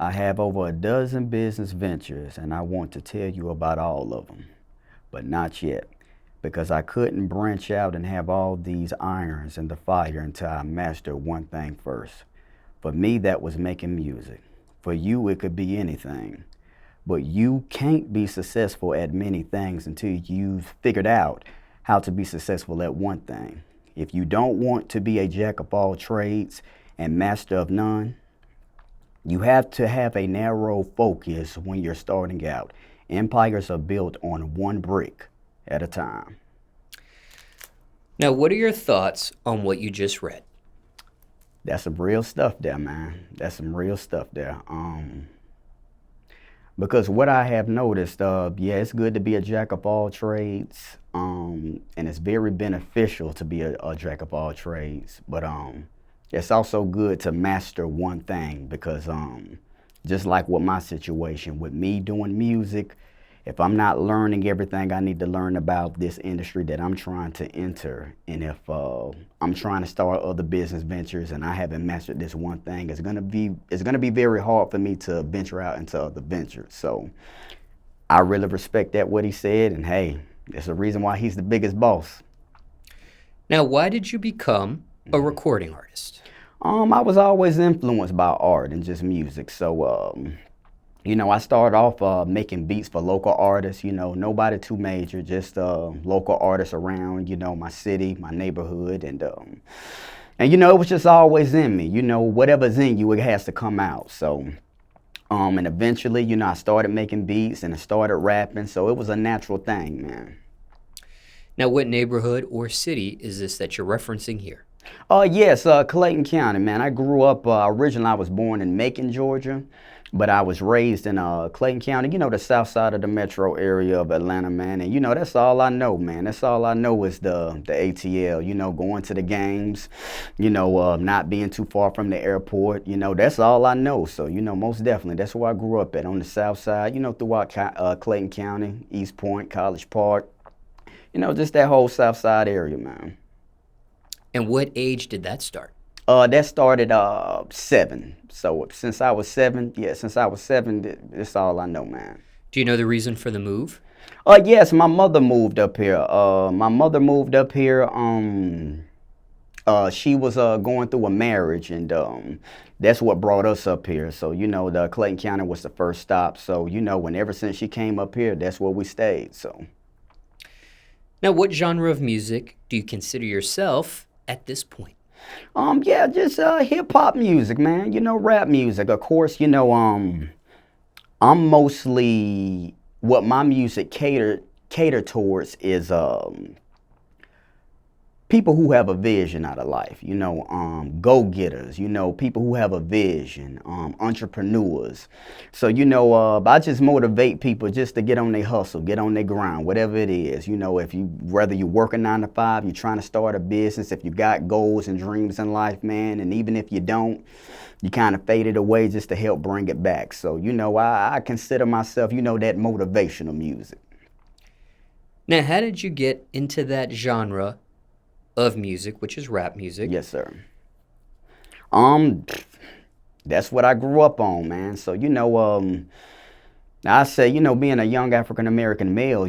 I have over a dozen business ventures and I want to tell you about all of them, but not yet, because I couldn't branch out and have all these irons in the fire until I mastered one thing first. For me, that was making music. For you, it could be anything. But you can't be successful at many things until you've figured out how to be successful at one thing. If you don't want to be a jack of all trades and master of none, you have to have a narrow focus when you're starting out. Empires are built on one brick at a time. Now, what are your thoughts on what you just read? That's some real stuff there, man. That's some real stuff there. Because what I have noticed, yeah, it's good to be a jack of all trades, and it's very beneficial to be a jack of all trades. But it's also good to master one thing because just like with my situation, with me doing music, if I'm not learning everything I need to learn about this industry that I'm trying to enter, and if I'm trying to start other business ventures and I haven't mastered this one thing, it's gonna be very hard for me to venture out into other ventures. So I really respect that what he said, and hey, there's a reason why he's the biggest boss. Now, why did you become a recording artist? I was always influenced by art and just music. So I started off making beats for local artists, nobody too major, just local artists around, my city, my neighborhood. And it was just always in me, whatever's in you, it has to come out. So, and eventually, I started making beats and I started rapping. So it was a natural thing, man. Now, what neighborhood or city is this that you're referencing here? Yes, Clayton County, man. I grew up, originally I was born in Macon, Georgia. But I was raised in Clayton County, the south side of the metro area of Atlanta, man. And, that's all I know, man. That's all I know is the ATL, going to the games, not being too far from the airport. That's all I know. So, most definitely, that's where I grew up at, on the south side, throughout Clayton County, East Point, College Park, just that whole south side area, man. And what age did that start? That started 7. So since I was 7, that's all I know, man. Do you know the reason for the move? Yes, my mother moved up here. My mother moved up here. She was going through a marriage, and that's what brought us up here. So the Clayton County was the first stop. So ever since she came up here, that's where we stayed. So. Now, what genre of music do you consider yourself at this point? Yeah, just hip hop music, man. Rap music. Of course, I'm mostly what my music cater towards is people who have a vision out of life, go-getters, people who have a vision, entrepreneurs. So, I just motivate people just to get on their hustle, get on their grind, whatever it is. Whether you're working 9 to 5, you're trying to start a business, if you got goals and dreams in life, man, and even if you don't, you kind of fade it away just to help bring it back. So, I consider myself, that motivational music. Now, how did you get into that genre of music, which is rap music? Yes, sir. That's what I grew up on, man. So, I say, being a young African American male,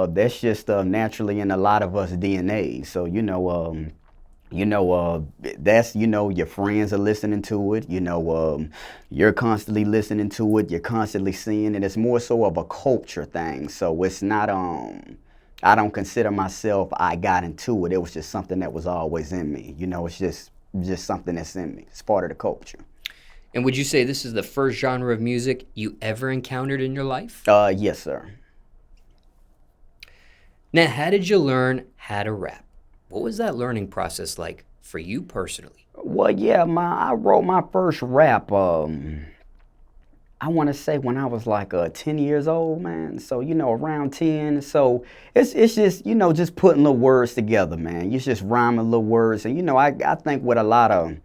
that's just naturally in a lot of us DNA. So, that's, your friends are listening to it, you're constantly listening to it, you're constantly seeing it. It's more so of a culture thing. So it's not, I don't consider myself, I got into it. It was just something that was always in me. It's just something that's in me. It's part of the culture. And would you say this is the first genre of music you ever encountered in your life? Yes, sir. Now, how did you learn how to rap? What was that learning process like for you personally? Well, yeah, I wrote my first rap, I want to say when I was like 10 years old, man. So, around 10. So it's just, just putting little words together, man. It's just rhyming little words. And, I think with a lot of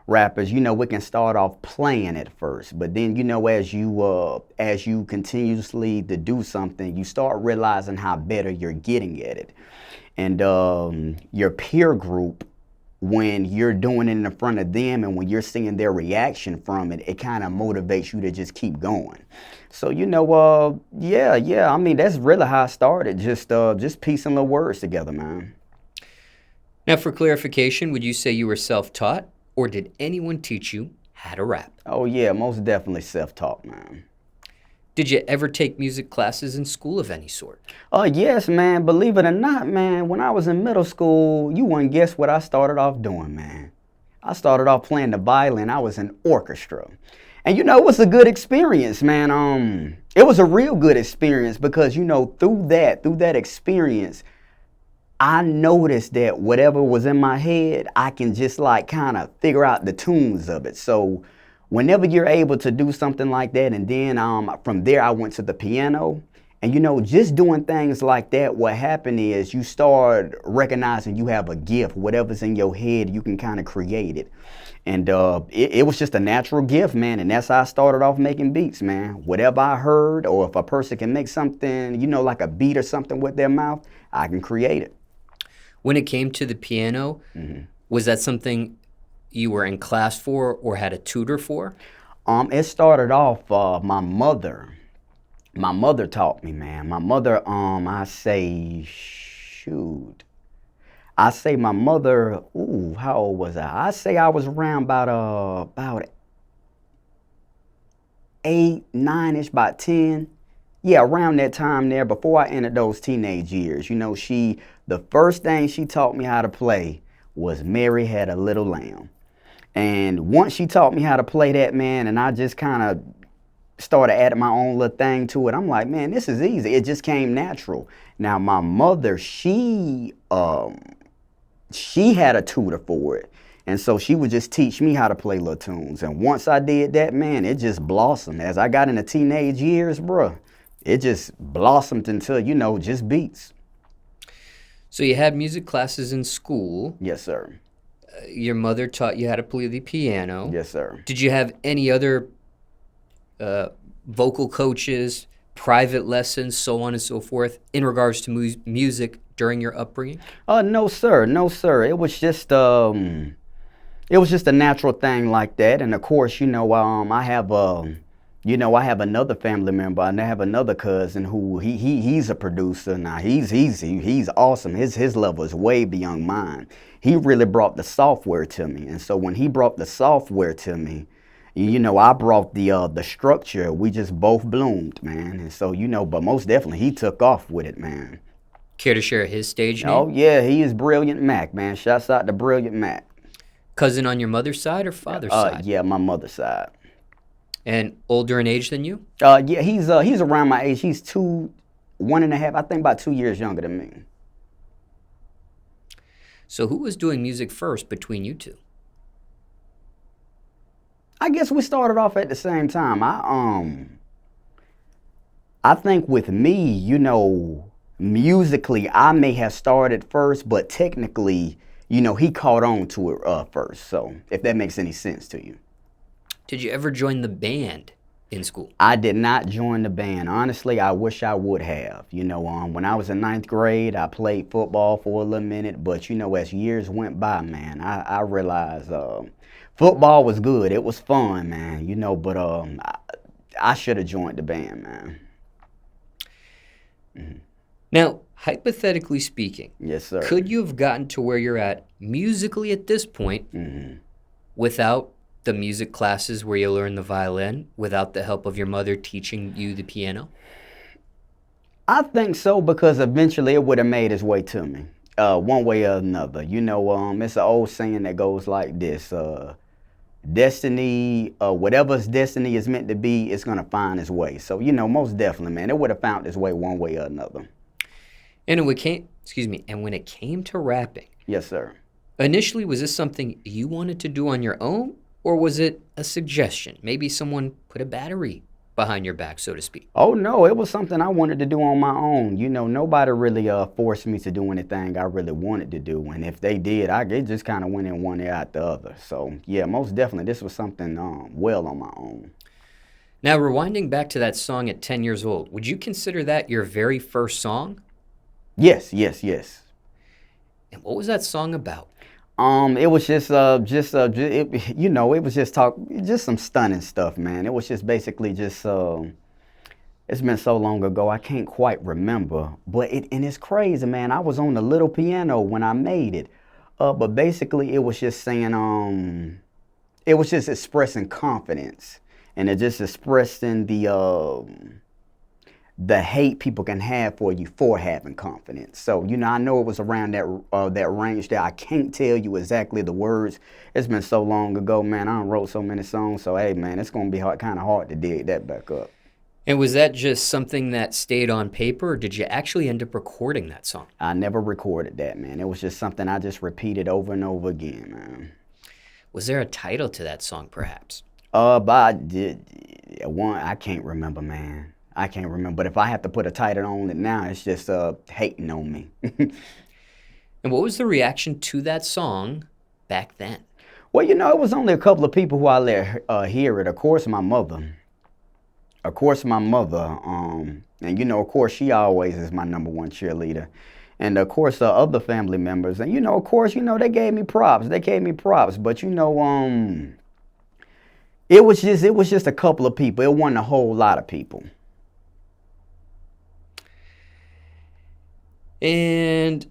rappers, we can start off playing at first. But then, as you continuously to do something, you start realizing how better you're getting at it. And your peer group when you're doing it in front of them and when you're seeing their reaction from it, it kind of motivates you to just keep going. So, yeah, I mean, that's really how I started, just piecing little words together, man. Now, for clarification, would you say you were self-taught, or did anyone teach you how to rap? Oh, yeah, most definitely self-taught, man. Did you ever take music classes in school of any sort? Yes, man. Believe it or not, man, when I was in middle school, you wouldn't guess what I started off doing, man. I started off playing the violin. I was in orchestra. And, it was a good experience, man. It was a real good experience because, through that experience, I noticed that whatever was in my head, I can just like kind of figure out the tunes of it. So whenever you're able to do something like that, and then from there I went to the piano, and just doing things like that, what happened is you start recognizing you have a gift. Whatever's in your head, you can kind of create it. And it was just a natural gift, man. And that's how I started off making beats, man. Whatever I heard, or if a person can make something, like a beat or something with their mouth, I can create it. When it came to the piano, was that something you were in class for or had a tutor for? It started off, my mother taught me, man. My mother, I say my mother, how old was I? I say I was around about 8, 9-ish, about 10. Yeah, around that time there, before I entered those teenage years. The first thing she taught me how to play was Mary Had a Little Lamb. And once she taught me how to play that, man, and I just kind of started adding my own little thing to it, I'm like, man, this is easy. It just came natural. Now, my mother, she had a tutor for it. And so she would just teach me how to play little tunes. And once I did that, man, it just blossomed. As I got into teenage years, bruh, it just blossomed into, just beats. So you had music classes in school. Yes, sir. Your mother taught you how to play the piano. Yes, sir. Did you have any other vocal coaches, private lessons, so on and so forth, in regards to music during your upbringing? No, sir. No, sir. It was just a natural thing like that. And of course, I have I have another family member, and I have another cousin who he's a producer. Now he's awesome. His level is way beyond mine. He really brought the software to me, and so when he brought the software to me, I brought the structure. We just both bloomed, man. And so but most definitely he took off with it, man. Care to share his stage name? Oh yeah, he is Brilliant Mac, man. Shouts out to Brilliant Mac. Cousin on your mother's side or father's side? Yeah, my mother's side. And older in age than you? Yeah, he's around my age. He's 1.5, I think about 2 years younger than me. So who was doing music first between you two? I guess we started off at the same time. I think with me, musically, I may have started first, but technically, he caught on to it first. So if that makes any sense to you. Did you ever join the band in school? I did not join the band. Honestly, I wish I would have. When I was in 9th grade, I played football for a little minute. But, as years went by, man, I realized football was good. It was fun, man, but I should have joined the band, man. Mm-hmm. Now, hypothetically speaking, yes, sir. Could you have gotten to where you're at musically at this point without the music classes where you learn the violin, without the help of your mother teaching you the piano? I think so, because eventually it would have made its way to me, one way or another. It's an old saying that goes like this: destiny, whatever's destiny is meant to be, it's gonna find its way. So most definitely, man, it would have found its way one way or another. And when it came to rapping, yes, sir. Initially, was this something you wanted to do on your own? Or was it a suggestion? Maybe someone put a battery behind your back, so to speak. Oh, no, it was something I wanted to do on my own. Nobody really forced me to do anything I really wanted to do. And if they did, it just kind of went in one ear out the other. So, yeah, most definitely, this was something well on my own. Now, rewinding back to that song at 10 years old, would you consider that your very first song? Yes. And what was that song about? It was it was just some stunning stuff, man. It was just basically just, it's been so long ago, I can't quite remember. And it's crazy, man. I was on the little piano when I made it. But basically, it was just saying, it was just expressing confidence, and it just expressing the hate people can have for you for having confidence. So, I know it was around that range there. I can't tell you exactly the words. It's been so long ago, man. I done wrote so many songs. So, hey, man, it's gonna be kind of hard to dig that back up. And was that just something that stayed on paper, or did you actually end up recording that song? I never recorded that, man. It was just something I just repeated over and over again, man. Was there a title to that song, perhaps? But I did one. I can't remember, man. I can't remember. But if I have to put a title on it now, it's just hating on me. And what was the reaction to that song back then? Well, it was only a couple of people who I let hear it. Of course, my mother. And of course, she always is my number one cheerleader. And of course, other family members. And of course, they gave me props. But it was just a couple of people. It wasn't a whole lot of people. And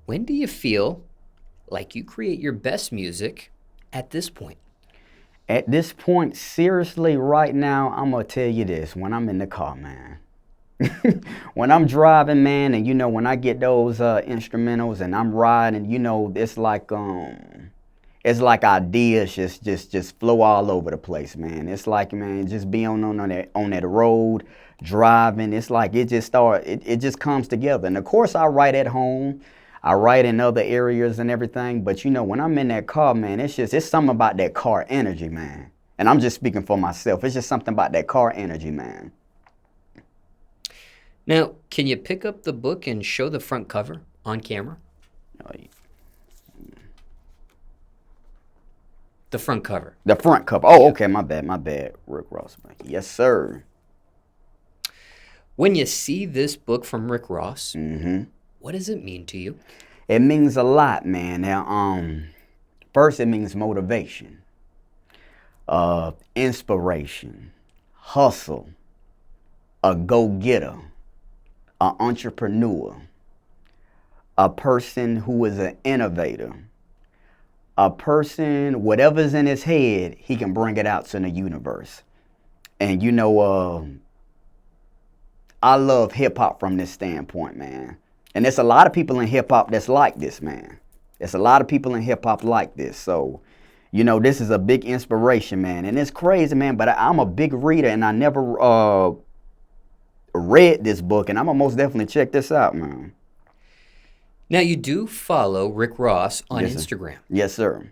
when do you feel like you create your best music at this point? At this point, seriously, right now, I'm going to tell you this. When I'm in the car, man. When I'm driving, man, and when I get those instrumentals and I'm riding, it's like ideas just flow all over the place, man. It's like, man, just being on that road, driving. It's like it just comes together. And of course, I write at home. I write in other areas and everything, but when I'm in that car, man, it's something about that car energy, man. And I'm just speaking for myself. It's just something about that car energy, man. Now, can you pick up the book and show the front cover on camera? The front cover. The front cover. Oh, okay, my bad. Rick Ross. Yes, sir. When you see this book from Rick Ross, mm-hmm. What does it mean to you? It means a lot, man. Now, first it means motivation, inspiration, hustle, a go-getter, an entrepreneur, a person who is an innovator, a person, whatever's in his head, he can bring it out to the universe. And I love hip-hop from this standpoint, man. And there's a lot of people in hip-hop that's like this, man. There's a lot of people in hip-hop like this. So, this is a big inspiration, man. And it's crazy, man, but I'm a big reader, and I never read this book, and I'm going to most definitely check this out, man. Now, you do follow Rick Ross on Yes, sir. Instagram. Yes, sir.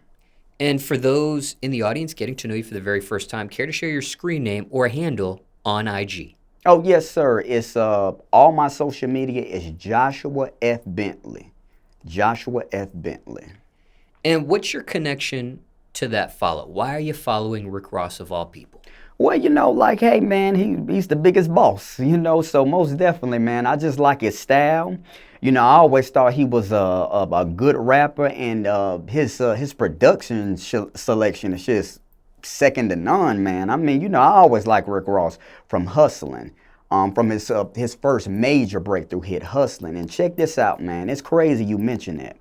And for those in the audience getting to know you for the very first time, care to share your screen name or handle on IG? Oh, yes, sir. It's all my social media is Joshua F. Bentley. Joshua F. Bentley. And what's your connection to that follow? Why are you following Rick Ross of all people? Well, hey, man, he's the biggest boss, so most definitely, man, I just like his style. I always thought he was a good rapper, and his production selection is just second to none, man. I mean, I always like Rick Ross from Hustling, from his first major breakthrough hit, Hustling. And check this out, man. It's crazy you mentioned that.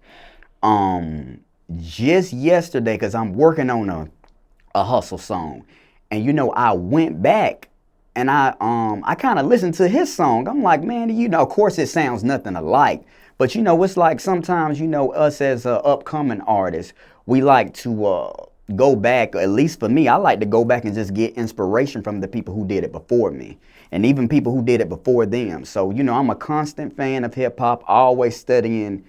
Just yesterday, because I'm working on a hustle song, and I went back and I kind of listened to his song. I'm like, man, of course it sounds nothing alike, but it's like sometimes us as upcoming artists, we like to go back. At least for me, I like to go back and just get inspiration from the people who did it before me, and even people who did it before them. So I'm a constant fan of hip hop, always studying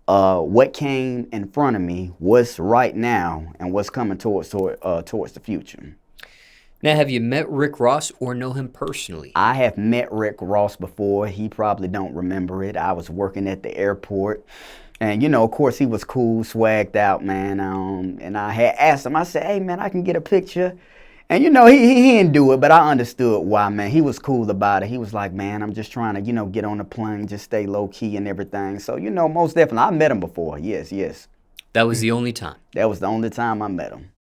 what came in front of me, what's right now, and what's coming towards the future. Now, have you met Rick Ross or know him personally? I have met Rick Ross before. He probably don't remember it. I was working at the airport. And, of course, he was cool, swagged out, man. And I had asked him, I said, hey, man, I can get a picture. And, he didn't do it, but I understood why, man. He was cool about it. He was like, man, I'm just trying to, get on the plane, just stay low-key and everything. So, most definitely, I met him before. Yes. That was the only time. That was the only time I met him.